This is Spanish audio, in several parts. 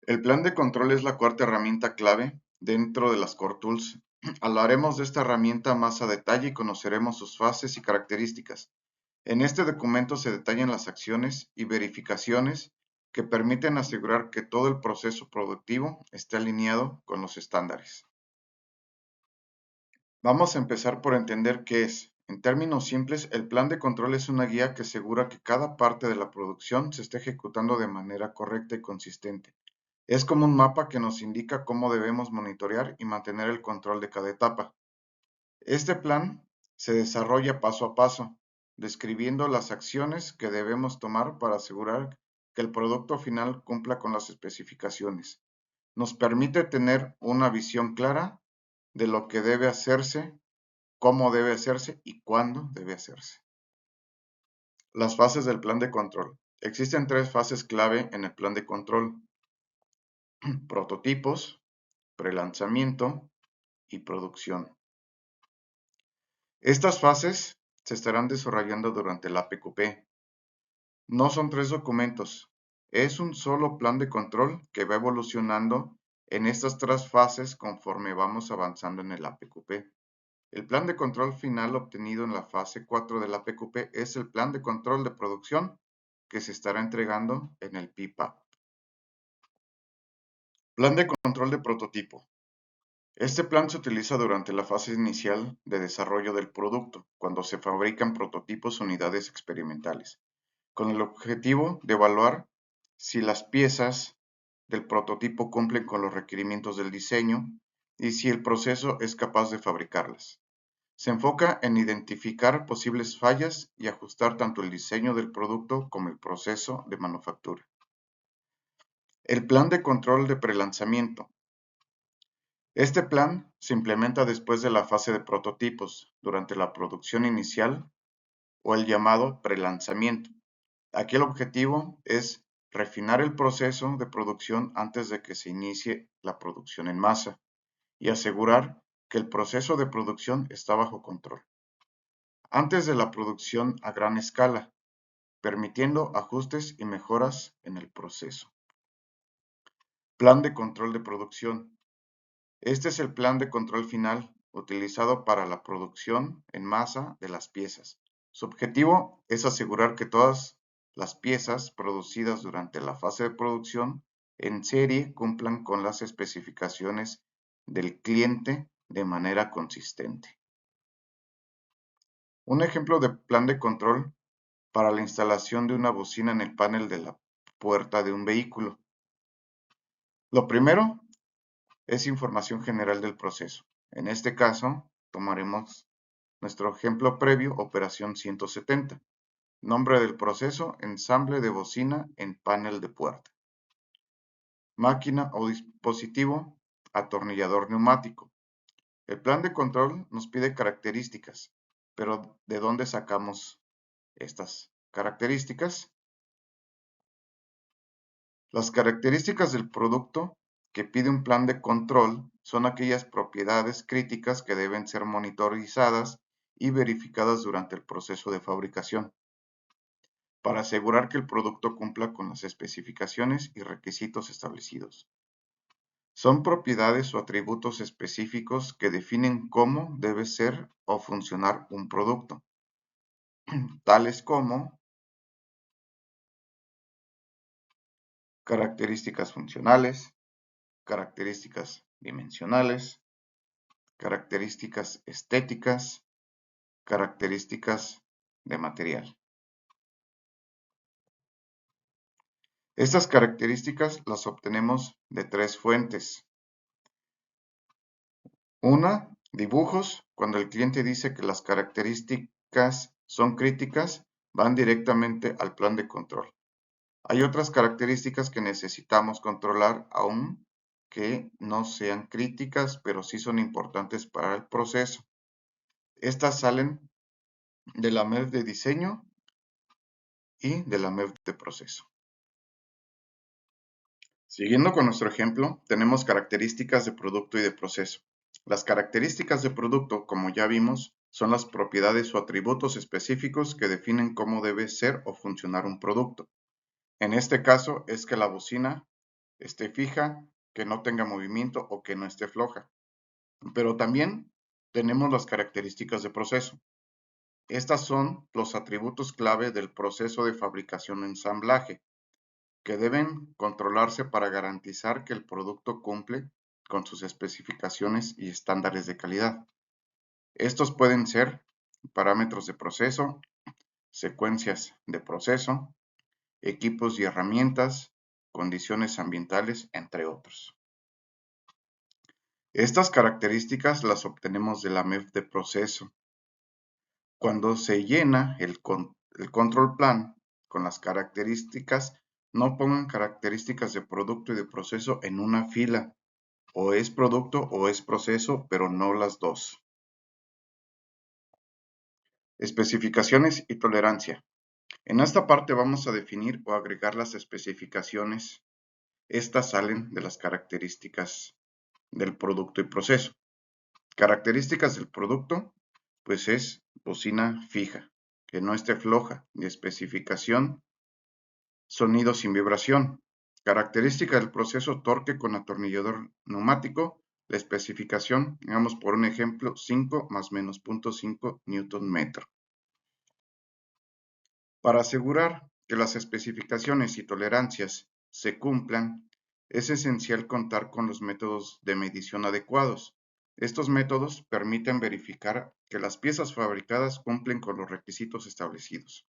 El plan de control es la cuarta herramienta clave dentro de las Core Tools. Hablaremos de esta herramienta más a detalle y conoceremos sus fases y características. En este documento se detallan las acciones y verificaciones que permiten asegurar que todo el proceso productivo esté alineado con los estándares. Vamos a empezar por entender qué es. En términos simples, el plan de control es una guía que asegura que cada parte de la producción se esté ejecutando de manera correcta y consistente. Es como un mapa que nos indica cómo debemos monitorear y mantener el control de cada etapa. Este plan se desarrolla paso a paso, describiendo las acciones que debemos tomar para asegurar que el producto final cumpla con las especificaciones. Nos permite tener una visión clara de lo que debe hacerse, cómo debe hacerse y cuándo debe hacerse. Las fases del plan de control. Existen tres fases clave en el plan de control: prototipos, prelanzamiento y producción. Estas fases se estarán desarrollando durante la PQP. No son tres documentos, es un solo plan de control que va evolucionando en estas tres fases conforme vamos avanzando en el APQP. El plan de control final obtenido en la fase 4 del APQP es el plan de control de producción que se estará entregando en el PPAP. Plan de control de prototipo. Este plan se utiliza durante la fase inicial de desarrollo del producto, cuando se fabrican prototipos o unidades experimentales, con el objetivo de evaluar si las piezas del prototipo cumplen con los requerimientos del diseño y si el proceso es capaz de fabricarlas. Se enfoca en identificar posibles fallas y ajustar tanto el diseño del producto como el proceso de manufactura. El plan de control de prelanzamiento. Este plan se implementa después de la fase de prototipos, durante la producción inicial o el llamado prelanzamiento. Aquí el objetivo es refinar el proceso de producción antes de que se inicie la producción en masa y asegurar que el proceso de producción está bajo control antes de la producción a gran escala, permitiendo ajustes y mejoras en el proceso. Plan de control de producción. Este es el plan de control final utilizado para la producción en masa de las piezas. Su objetivo es asegurar que todas las piezas producidas durante la fase de producción en serie cumplan con las especificaciones del cliente de manera consistente. Un ejemplo de plan de control para la instalación de una bocina en el panel de la puerta de un vehículo. Lo primero es información general del proceso. En este caso, tomaremos nuestro ejemplo previo, operación 170. Nombre del proceso, ensamble de bocina en panel de puerta. Máquina o dispositivo, atornillador neumático. El plan de control nos pide características, pero ¿de dónde sacamos estas características? Las características del producto que pide un plan de control son aquellas propiedades críticas que deben ser monitorizadas y verificadas durante el proceso de fabricación, para asegurar que el producto cumpla con las especificaciones y requisitos establecidos. Son propiedades o atributos específicos que definen cómo debe ser o funcionar un producto, tales como características funcionales, características dimensionales, características estéticas, características de material. Estas características las obtenemos de tres fuentes. Una, dibujos. Cuando el cliente dice que las características son críticas, van directamente al plan de control. Hay otras características que necesitamos controlar aun que no sean críticas, pero sí son importantes para el proceso. Estas salen de la MEF de diseño y de la MEF de proceso. Siguiendo con nuestro ejemplo, tenemos características de producto y de proceso. Las características de producto, como ya vimos, son las propiedades o atributos específicos que definen cómo debe ser o funcionar un producto. En este caso es que la bocina esté fija, que no tenga movimiento o que no esté floja. Pero también tenemos las características de proceso. Estas son los atributos clave del proceso de fabricación o ensamblaje, que deben controlarse para garantizar que el producto cumple con sus especificaciones y estándares de calidad. Estos pueden ser parámetros de proceso, secuencias de proceso, equipos y herramientas, condiciones ambientales, entre otros. Estas características las obtenemos de la MEF de proceso. Cuando se llena el control plan con las características, no pongan características de producto y de proceso en una fila. O es producto o es proceso, pero no las dos. Especificaciones y tolerancia. En esta parte vamos a definir o agregar las especificaciones. Estas salen de las características del producto y proceso. Características del producto, pues es bocina fija, que no esté floja, y especificación, sonido sin vibración. Característica del proceso, torque con atornillador neumático. La especificación, digamos por un ejemplo, 5 más menos 0.5 Nm. Para asegurar que las especificaciones y tolerancias se cumplan, es esencial contar con los métodos de medición adecuados. Estos métodos permiten verificar que las piezas fabricadas cumplen con los requisitos establecidos.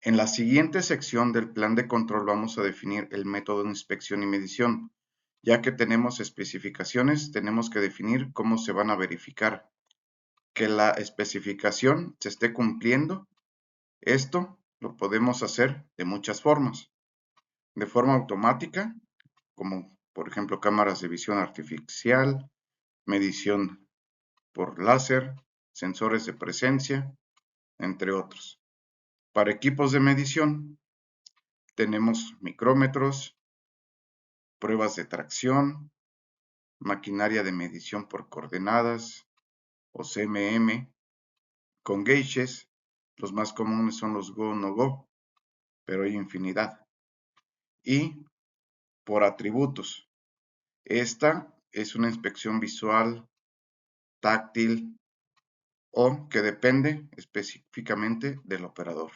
En la siguiente sección del plan de control vamos a definir el método de inspección y medición. Ya que tenemos especificaciones, tenemos que definir cómo se van a verificar que la especificación se esté cumpliendo. Esto lo podemos hacer de muchas formas. De forma automática, como por ejemplo cámaras de visión artificial, medición por láser, sensores de presencia, entre otros. Para equipos de medición, tenemos micrómetros, pruebas de tracción, maquinaria de medición por coordenadas o CMM, con gauges. Los más comunes son los Go No Go, pero hay infinidad. Y por atributos. Esta es una inspección visual, táctil o que depende específicamente del operador.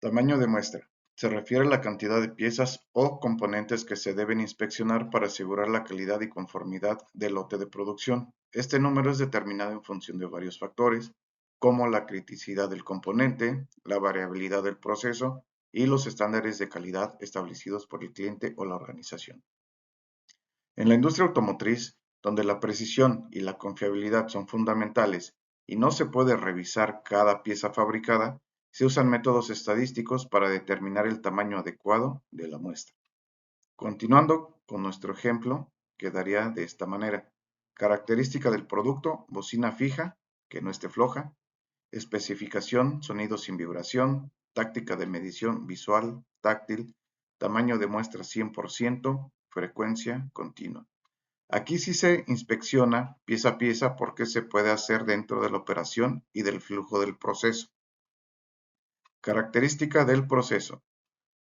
Tamaño de muestra. Se refiere a la cantidad de piezas o componentes que se deben inspeccionar para asegurar la calidad y conformidad del lote de producción. Este número es determinado en función de varios factores, como la criticidad del componente, la variabilidad del proceso y los estándares de calidad establecidos por el cliente o la organización. En la industria automotriz, donde la precisión y la confiabilidad son fundamentales y no se puede revisar cada pieza fabricada, se usan métodos estadísticos para determinar el tamaño adecuado de la muestra. Continuando con nuestro ejemplo, quedaría de esta manera. Característica del producto, bocina fija, que no esté floja. Especificación, sonido sin vibración. Táctica de medición visual, táctil. Tamaño de muestra 100%, frecuencia continua. Aquí sí se inspecciona pieza a pieza porque se puede hacer dentro de la operación y del flujo del proceso. Característica del proceso.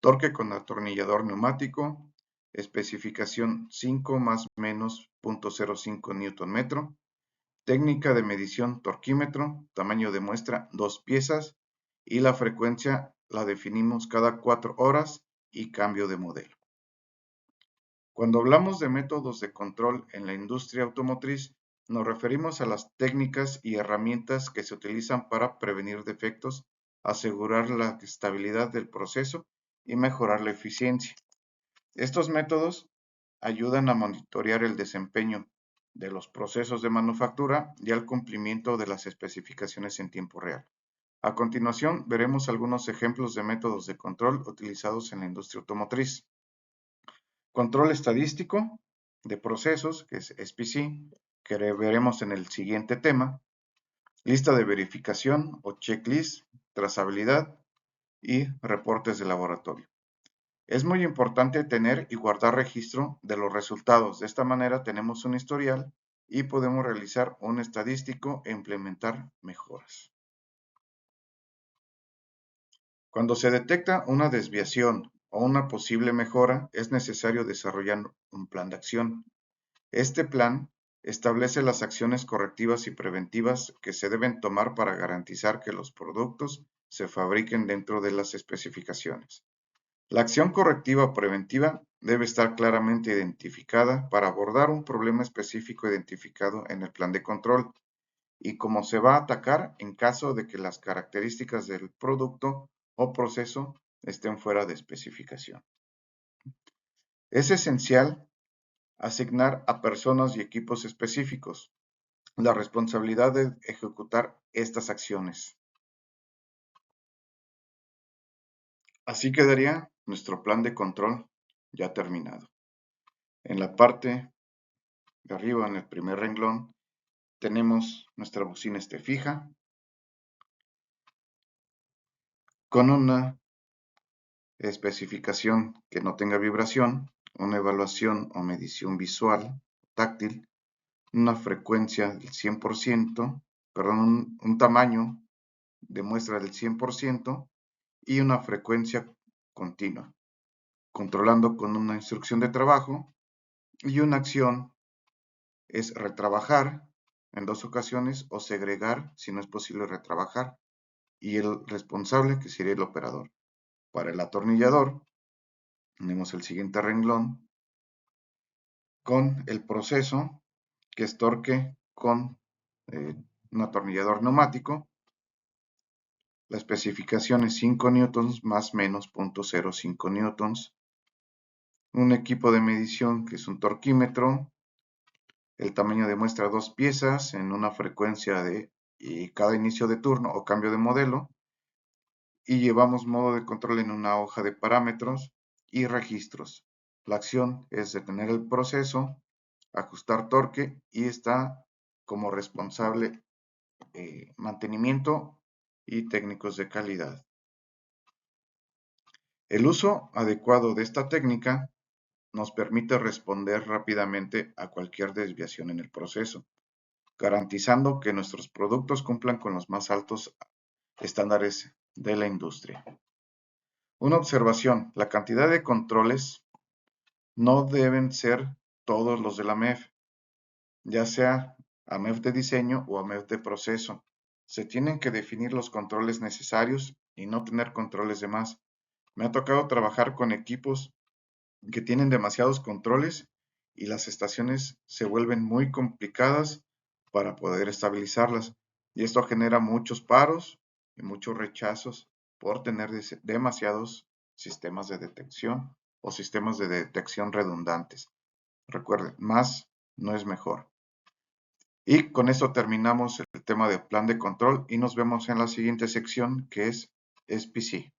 Torque con atornillador neumático. Especificación 5 más menos 0.05 Nm. Técnica de medición torquímetro. Tamaño de muestra 2 piezas. Y la frecuencia la definimos cada 4 horas y cambio de modelo. Cuando hablamos de métodos de control en la industria automotriz, nos referimos a las técnicas y herramientas que se utilizan para prevenir defectos, asegurar la estabilidad del proceso y mejorar la eficiencia. Estos métodos ayudan a monitorear el desempeño de los procesos de manufactura y al cumplimiento de las especificaciones en tiempo real. A continuación, veremos algunos ejemplos de métodos de control utilizados en la industria automotriz. Control estadístico de procesos, que es SPC, que veremos en el siguiente tema. Lista de verificación o checklist, trazabilidad y reportes de laboratorio. Es muy importante tener y guardar registro de los resultados. De esta manera tenemos un historial y podemos realizar un estadístico e implementar mejoras. Cuando se detecta una desviación o una posible mejora, es necesario desarrollar un plan de acción. Este plan establece las acciones correctivas y preventivas que se deben tomar para garantizar que los productos se fabriquen dentro de las especificaciones. La acción correctiva o preventiva debe estar claramente identificada para abordar un problema específico identificado en el plan de control y cómo se va a atacar en caso de que las características del producto o proceso estén fuera de especificación. Es esencial asignar a personas y equipos específicos la responsabilidad de ejecutar estas acciones. Así quedaría nuestro plan de control ya terminado. En la parte de arriba, en el primer renglón, tenemos nuestra bocina fija con una especificación que no tenga vibración, una evaluación o medición visual, táctil, una frecuencia del 100%, perdón, un tamaño de muestra del 100% y una frecuencia continua, controlando con una instrucción de trabajo y una acción es retrabajar en 2 ocasiones o segregar si no es posible retrabajar y el responsable que sería el operador. Para el atornillador tenemos el siguiente renglón con el proceso que es torque con un atornillador neumático. La especificación es 5 newtons más menos 0.05 newtons. Un equipo de medición que es un torquímetro. El tamaño de muestra 2 piezas en una frecuencia de cada inicio de turno o cambio de modelo. Y llevamos modo de control en una hoja de parámetros y registros. La acción es detener el proceso, ajustar torque y está como responsable mantenimiento y técnicos de calidad. El uso adecuado de esta técnica nos permite responder rápidamente a cualquier desviación en el proceso, garantizando que nuestros productos cumplan con los más altos estándares de la industria. Una observación, la cantidad de controles no deben ser todos los de la MEF, ya sea AMEF de diseño o AMEF de proceso. Se tienen que definir los controles necesarios y no tener controles de más. Me ha tocado trabajar con equipos que tienen demasiados controles y las estaciones se vuelven muy complicadas para poder estabilizarlas. Y esto genera muchos paros y muchos rechazos por tener demasiados sistemas de detección o sistemas de detección redundantes. Recuerden, más no es mejor. Y con esto terminamos el tema de plan de control y nos vemos en la siguiente sección que es SPC.